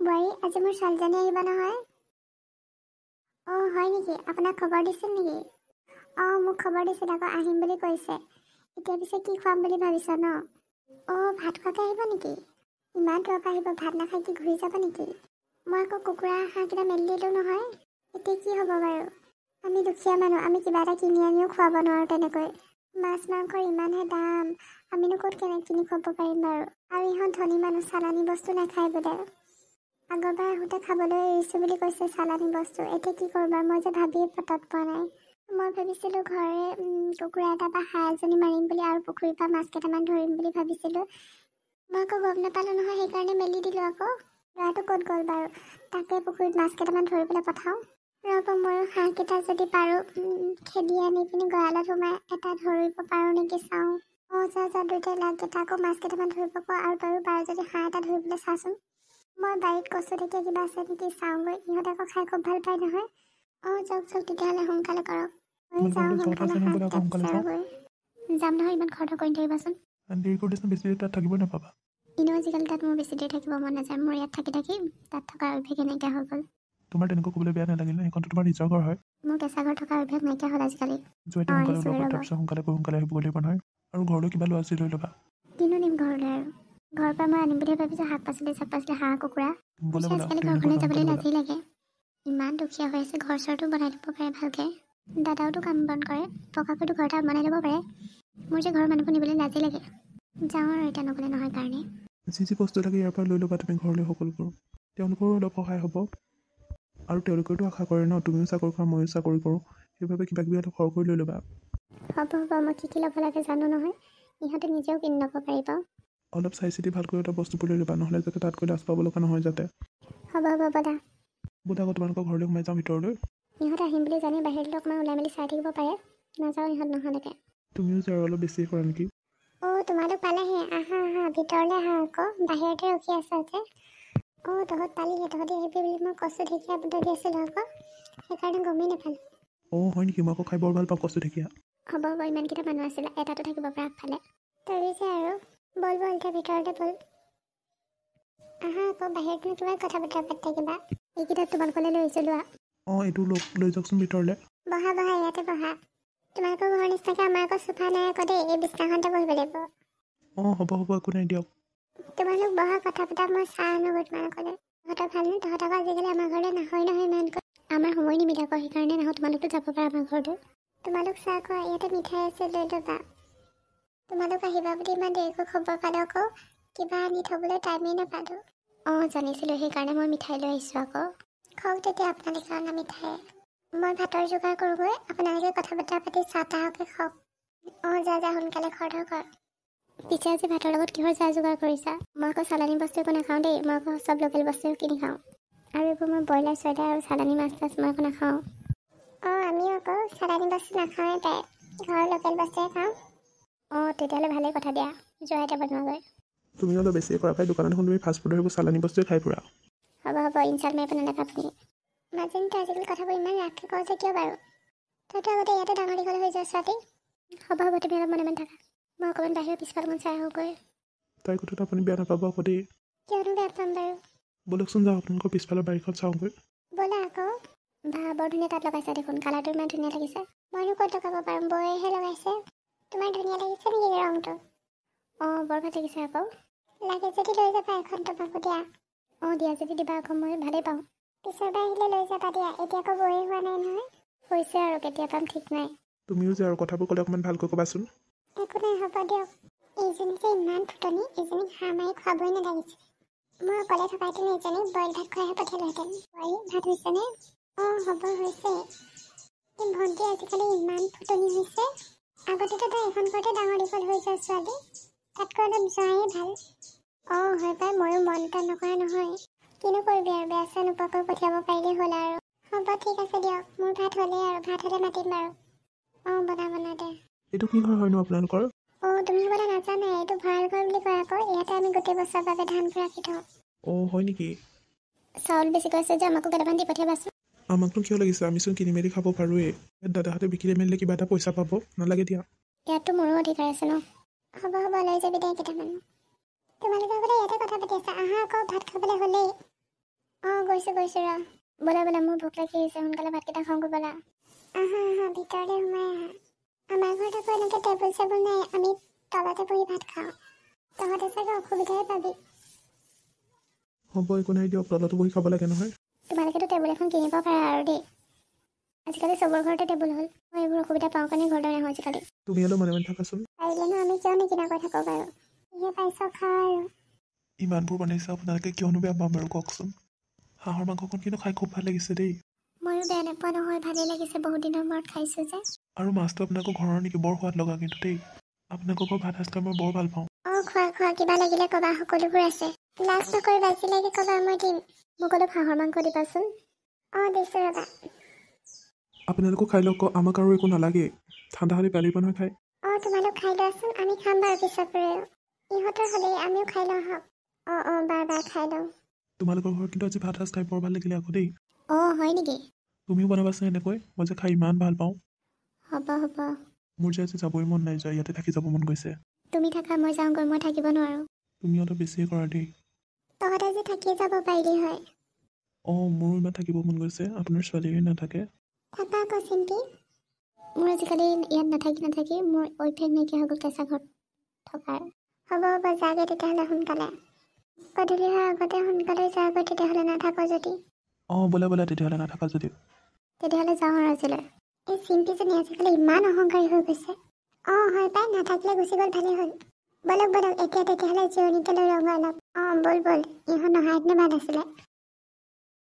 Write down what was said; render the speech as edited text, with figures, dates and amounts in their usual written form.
বোৱাৰী আজি মোৰ ছোৱালীজনী আহিব নহয়। হয় নেকি? আপোনাক খবৰ দিছিল নেকি? মোক খবৰ দিছিল আকৌ আহিম বুলি কৈছে। এতিয়া পিছে কি খুৱাম বুলি ভাবিছা ন? ভাত খোৱাকৈ আহিব নেকি? ইমান দূৰৰ পৰা আহিব, ভাত নাখাই কি ঘূৰি যাব নেকি? মই আকৌ কুকুৰা হাঁহকেইটা মেলি দিলোঁ নহয়। এতিয়া কি হ'ব বাৰু? আমি দুখীয়া মানুহ, আমি কিবা এটা কিনি আনিও খুৱাব নোৱাৰোঁ তেনেকৈ। মাছ মাংসৰ ইমানহে দাম, আমিনো ক'ত কেনেকৈ কিনি খুৱাব পাৰিম বাৰু? আৰু ইহঁত ধনী মানুহ, চালানী বস্তু নাখায় বোলে। আগৰবাৰ আহোঁতে খাবলৈ এৰিছোঁ বুলি কৈছে চালানী বস্তু। এতিয়া কি কৰিবা, মই যে ভাবিয়ে পতাত পোৱা নাই। মই ভাবিছিলোঁ ঘৰে কুকুৰা এটা বা হাঁহ এজনী মাৰিম বুলি আৰু পুখুৰীৰ পৰা মাছ কেইটামান ধৰিম বুলি ভাবিছিলোঁ। মই আকৌ গম নাপালোঁ নহয়, সেইকাৰণে মেলি দিলোঁ আকৌ। ল'ৰাটো ক'ত গ'ল বাৰু? তাকে পুখুৰীত মাছ কেইটামান ধৰি পেলাই পঠাওঁ। ৰ'ব, ময়ো হাঁহকেইটা যদি পাৰোঁ খেদি আনি পিনি গঁৰালত সোমাই এটা ধৰিব পাৰোঁ নেকি চাওঁ। যা দুইটাই লাগকেইটা আকৌ মাছ কেইটামান ধৰিব কোৱা, আৰু তয়ো পাৰ যদি হাঁহ এটা ধৰিবলৈ চাচোন। মই বাৰীত কচু ঢেকীয়া কিবা আছে নেকি চাওঁগৈ, ইহঁতে আকৌ খাই খুব ভাল পায় নহয়। যাওক তেতিয়াহ'লে সোনকালে কৰক। মই যাওঁ সোনকালে হাঁহকেইটা বিচাৰোঁগৈ। যাম নহয়, ইমান খৰধৰ কৰি নাথাকিবাচোন। দেৰি কৰি দিছোঁ, বেছি দেৰি তাত থাকিব নাপাবা। এনেও আজিকালি তাত মোৰ বেছি দেৰি থাকিব মন নাযায়। মোৰ ইয়াত থাকি তাত থকা অভ্যাস নাইকিয়া হৈ গ'ল। তোমাৰ তেনেকৈ ক'বলৈ বেয়া নালাগিল, সেইখনতো তোমাৰ নিজৰ ঘৰ হয়। মোৰ কেঁচা ঘৰ থকা অভ্যাস নাইকিয়া হ'ল আজিকালি। যোৱা এতিয়া সোনকালে ওলাব, তাৰপিছত সোনকালে আহিব লাগিব নহয়। আৰু ঘৰলৈ কিবা লোৱা আছে লৈ ল'বা। কিনো নিম ঘৰলৈ আৰু? ঘৰৰ পৰা মই আনিম বুলি ভাবিছোঁ শাক পাচলি, হাঁহ কুকুৰা। ব'লা আজিকালি ঘৰখন যাবলৈ লাজেই লাগে। ইমান দুখীয়া হৈ আছে, ঘৰ চৰটো বনাই ল'ব পাৰে ভালকৈ। দাদাওতো কাম বন কৰে, পকাকৈতো ঘৰ এটা বনাই ল'ব পাৰে। মোৰ যে ঘৰৰ মানুহবোৰ নিবলৈ লাজেই লাগে। যাওঁ আৰু এতিয়া নগ'লে নহয় কাৰণে। যি বস্তু লাগে ইয়াৰ পৰা লৈ ল'বা তুমি ঘৰলৈ সকলোবোৰ। তেওঁলোকৰো অলপ সহায় হ'ব। আৰু তেওঁলোকেতো আশা কৰে ন, তুমিও চাকৰি কৰা ময়ো চাকৰি কৰোঁ, সেইবাবে কিবা কিবি অলপ সৰহকৈ লৈ ল'বা। হ'ব, মই কি ল'ব লাগে জানো নহয়। ইহঁতে নিজেও কিনি ল'ব পাৰিব। অলপ চাই চিতি ভালকৈ এটা বস্তুবোৰ লৈ ল'বা, নহ'লে যাতে তাতকৈ লাজ পাব লগা নহয় যাতে। হ'ব ব'লা। বোধ আকৌ তোমালোকৰ ঘৰলৈ সোমাই যাওঁ ভিতৰলৈ। ইহঁতে আহিম বুলি জানি বাহিৰলৈ অকণমান ওলাই মেলি চাই থাকিব পাৰে। নাযাওঁ ইহঁত নহালৈকে। তুমিও যে আৰু অলপ বেছিয়ে কৰা নেকি? তোমালোক পালেহি, আহা ভিতৰলৈ আহা আকৌ, বাহিৰতে ৰখি আছা যে। তহঁত পালিহে, তহঁতি আহিবি বুলি মই কচু ঢেকীয়া বুটলি আছিলোঁ আকৌ, সেইকাৰণে গমেই নাপালোঁ। হয় নেকি? মই আকৌ খাই বৰ ভাল পাওঁ কচু ঢেকীয়া। হ'ব, ইমানকেইটা মানুহ আছিলে, এটাতো থাকিব পাৰে আগফালে। তৰি যে আৰু বল এতিয়া ভিতৰতে বল। আহা আকৌ, বাহিৰতো কিমান কথা বতৰা পাতি থাকিবা। এইকেইটাত তোমালোকলৈ লৈ আহিছোঁ লোৱা। এইটো লৈ যাওকচোন ভিতৰলৈ। বহা, ইয়াতে বহা। তোমালোকৰ ঘৰৰ নিচিনাকৈ আমাৰ আকৌ চোফা নাই আকৌ দেই, এই বিছনাখনতে বহিব লাগিব। হ'ব, একো নাই দিয়ক। তোমালোক বহা, কথা পতা, মই চাহ আনোগৈ তোমালোকলৈ। তহঁতৰ ভালনে? তহঁতক আজিকালি আমাৰ ঘৰলৈ নহয় ইমানকৈ। আমাৰ সময় নিমিলে আকৌ, সেইকাৰণে নাহোঁ। তোমালোকতো যাব পাৰা আমাৰ ঘৰলৈ। তোমালোক চাহ খোৱা, ইয়াতে মিঠাই আছে লৈ ল'বা। তোমালোক আহিবা বুলি ইমান দেৰিকৈ খবৰ পালোঁ আকৌ, কিবা আনি থ'বলৈ টাইমেই নাপালোঁ। জানিছিলোঁ, সেইকাৰণে মই মিঠাই লৈ আহিছোঁ আকৌ। খাওক তেতিয়া আপোনালোকে অনা মিঠাই। মই ভাতৰ যোগাৰ কৰোঁগৈ, আপোনালোকে কথা বতৰা পাতি চাহ তাহকে খাওক। যা সোনকালে খৰধৰ কৰ। পিছে আজি ভাতৰ লগত কিহৰ যা যোগাৰ কৰিছা? মই আকৌ চালানী বস্তু একো নাখাওঁ দেই, মই আকৌ চব লোকেল বস্তু কিনি খাওঁ। আৰু এইবোৰ মই ব্ৰইলাৰ চইলাৰ আৰু চালানী মাছ মই একো নাখাওঁ। আমিও আকৌ চালানী বস্তু নাখাওঁৱে তাই, ঘৰৰ লোকেল বস্তুৱে খাওঁ। তেতিয়াহ'লে ভালেই কথা দিয়া, যোৱা এতিয়া বনোৱাগৈ। তুমি অলপ বেছিয়ে কৰা পাই, দোকানত দেখোন তুমি ফাষ্টফুডৰ সেইবোৰ চালানী বস্তুৱে খাই ফুৰা। হ'ব, ইনচাল্ট মাৰিব নালাগে আপুনি। মাজনীতো আজিকালি কথাবোৰ ইমান ৰাগকৈ কওঁ যে কিয় বাৰু? তইতো আগতে ইয়াতে ডাঙৰ দীঘল হৈ যোৱা ছোৱালী। হ'ব, তুমি অলপ মনে থাকা। মই অকণমান বাহিৰৰ পিছফালখন চাই আহোঁগৈ। তাইৰ কথাটো আপুনি বেয়া নাপাব আকৌ দেই। কিয়নো বেয়া পাম বাৰু? ব'লকচোন যাওঁ, আপোনালোকৰ পিছফালৰ বাৰীখন চাওঁগৈ। ব'লা আকৌ। বৰ ধুনীয়া তাত লগাইছা দেখোন, কালাৰটো ইমান ধুনীয়া লাগিছে। মইনো ক'ত লগাব পাৰোঁ, বৌয়েহে লগাইছে। তোমাৰ ধুনীয়া লাগিছে নেকি ৰংটো? বৰ ভাল লাগিছে আকৌ। লাগে যদি লৈ যাবা এখন তোমাকো দিয়া। দিয়া যদি দিবা আকৌ, মই ভালেই পাওঁ। পিছৰবাৰ আহিলে লৈ যাবা দিয়া, এতিয়া আকৌ বৌয়ে হোৱা নাই নহয়। হৈছে আৰু কেতিয়া পাম ঠিক নাই। তুমিও যে আৰু কথাবোৰ ক'লে অকণমান ভালকৈ ক'বাচোন। একো নাই, হ'ব দিয়ক। এইজনী যে ইমান ফুটনি, এইজনীক হাঁহ মাৰি খুৱাবই নালাগিছিল। মই অকলে থকাহেঁতেন এইজনীক বইল ভাত খুৱাইহে পঠিয়ালোহেঁতেন। ভাত হৈছেনে? হ'ব, হৈছে। ভণ্টি আজিকালি ইমান ফুটনি হৈছে। আগতেতো তাই এখন ঘৰতে ডাঙৰ দীঘল হৈ যোৱা ছোৱালী, তাতকৈ অলপ যোৱাই ভাল। হয় পাই, ময়ো মন এটা নকৰা নহয়। কিনো কৰিবি আৰু, বেয়া চেয়া নোপোৱাকৈ পঠিয়াব পাৰিলেই হ'ল আৰু। হ'ব, ঠিক আছে দিয়ক। মোৰ ভাত হ'লেই আৰু, ভাত হ'লে মাতিম বাৰু। বনা দে। এইটো কি ঘৰ হয়নো আপোনালোকৰ? তুমি বোলে নাজানে, এইটো ভঁৰাল ঘৰ বুলি কয় আকৌ। ইয়াতে আমি গোটেই বছৰৰ বাবে ধানবোৰ ৰাখি থওঁ। হয় নেকি? চাউল বেছিকৈ আছে যে আমাকো কেইটামান দি পঠিয়াবাচোন। আমাকনো কিয় লাগিছে, আমিচোন কিনি মেলি খাব পাৰোঁৱেই। দাদাহঁতে বিকিলে মেলিলে কিবা এটা পইচা পাব, নালাগে দিয়া। ইয়াততো মোৰো অধিকাৰ আছে ন। হ'ব, লৈ যাবি দে কেইটামান। তোমালোকে বোলে ইয়াতে কথা পাতি আছা, আহা আকৌ, ভাত খাবলৈ হ'লেই। গৈছোঁ ৰ ব'লা ব'লা মোৰ ভোক লাগি আহিছে সোনকালে ভাতকেইটা খাওঁগৈ ব'লা আহা ভিতৰলৈ সোমাই আহা আমাৰ ঘৰত আকৌ এনেকৈ টেবুল চেবুল নাই আমি তলতে বহি ভাত খাওঁ তহঁতে চাগে অসুবিধাই পাবি হ'ব একো নাই দিয়ক তলতো বহি খাব লাগে নহয় তোমালোকেতো টেবুল এখন কিনিব পাৰা আৰু দেই আজিকালি চবৰ ঘৰতে টেবুল হ'ল মই এইবোৰ অসুবিধা পাওঁ কাৰণে ঘৰতে নাহোঁ আজিকালি তুমি অলপ মনে মনে থাকাচোন পাৰিলেনো আমি কিয় নিকিনাকৈ থাকোঁ বাৰু ইহে পাইছ খা আৰু ইমানবোৰ বনাইছে আপোনালোকে কিয়নো বেয়া পাম বাৰু কওকচোন হাঁহৰ মাংসকণ কিন্তু খাই খুব ভাল লাগিছে দেই ময়ো বেয়া নাপোৱা নহয় ভালেই লাগিছে বহুত দিনৰ মূৰত খাইছোঁ যে আৰু মাছটো আপোনালোকৰ ঘৰৰ নেকি বৰ সোৱাদ লগা কিন্তু দেই আপোনালোকৰ ঘৰ ভাত সাজ খাই মই বৰ ভাল পাওঁ খোৱা কিবা লাগিলে ক'বা সকলোবোৰ আছে লাজ নকৰিবা আজিলৈকে ক'বা মই দিম মোক অলপ হাঁহৰ মাংস দিবাচোন দিছোঁ ৰ'বা আপোনালোকো খাই লওক আমাক আৰু একো নালাগে ঠাণ্ডা হ'লে পেলিব নহয় খাই তোমালোক খাই লোৱাচোন আমি খাম বাৰু পিছত ইহঁতৰ হ'লেই আমিও খাই লওঁ হওক বাৰ খাই লওঁ তোমালোকৰ ঘৰত কিন্তু আজি ভাত সাজ খাই বৰ ভাল লাগিলে আকৌ দেই হয় নেকি তুমিও বনাবাচোন এনেকৈ মই যে খাই ইমান ভাল পাওঁ হ'ব মোৰ যে আজি যাবই মন নাই যোৱা ইয়াতে থাকি যাব মন গৈছে তুমি থাকা মই যাওঁগৈ মই থাকিব নোৱাৰোঁ তুমি অলপ বেছিয়ে কৰা দেই তহঁতে আজি থাকি যাব পাৰিলি হয় মোৰো ইমান থাকিব মন গৈছে আপোনাৰ ছোৱালীহে নাথাকে থাকা আকৌ চিন্তি মোৰ আজিকালি ইয়াত নাথাকি মোৰ অভ্যাস নাইকিয়া হৈ গ'ল কেঁচা ঘৰত থকাৰ হ'ব যাগে তেতিয়াহ'লে সোনকালে গধূলি হোৱাৰ আগতে সোনকালে যাগৈ তেতিয়াহ'লে নাথাক যদি ব'লা তেতিয়াহ'লে নাথাকা যদি তেতিয়াহ'লে যাওঁ আৰু আজিলৈ এই চিম্পিজনী আজিকালি ইমান অহংকাৰী হৈ গৈছে হয় পাই নাথাকিলে গুচি গ'ল ভালেই হ'ল ব'লক এতিয়া তেতিয়াহ'লে জিৰণিকে লৈ ৰ'ব অলপ ব'ল ইহঁত নহাহেঁতেনে ভাল আছিলে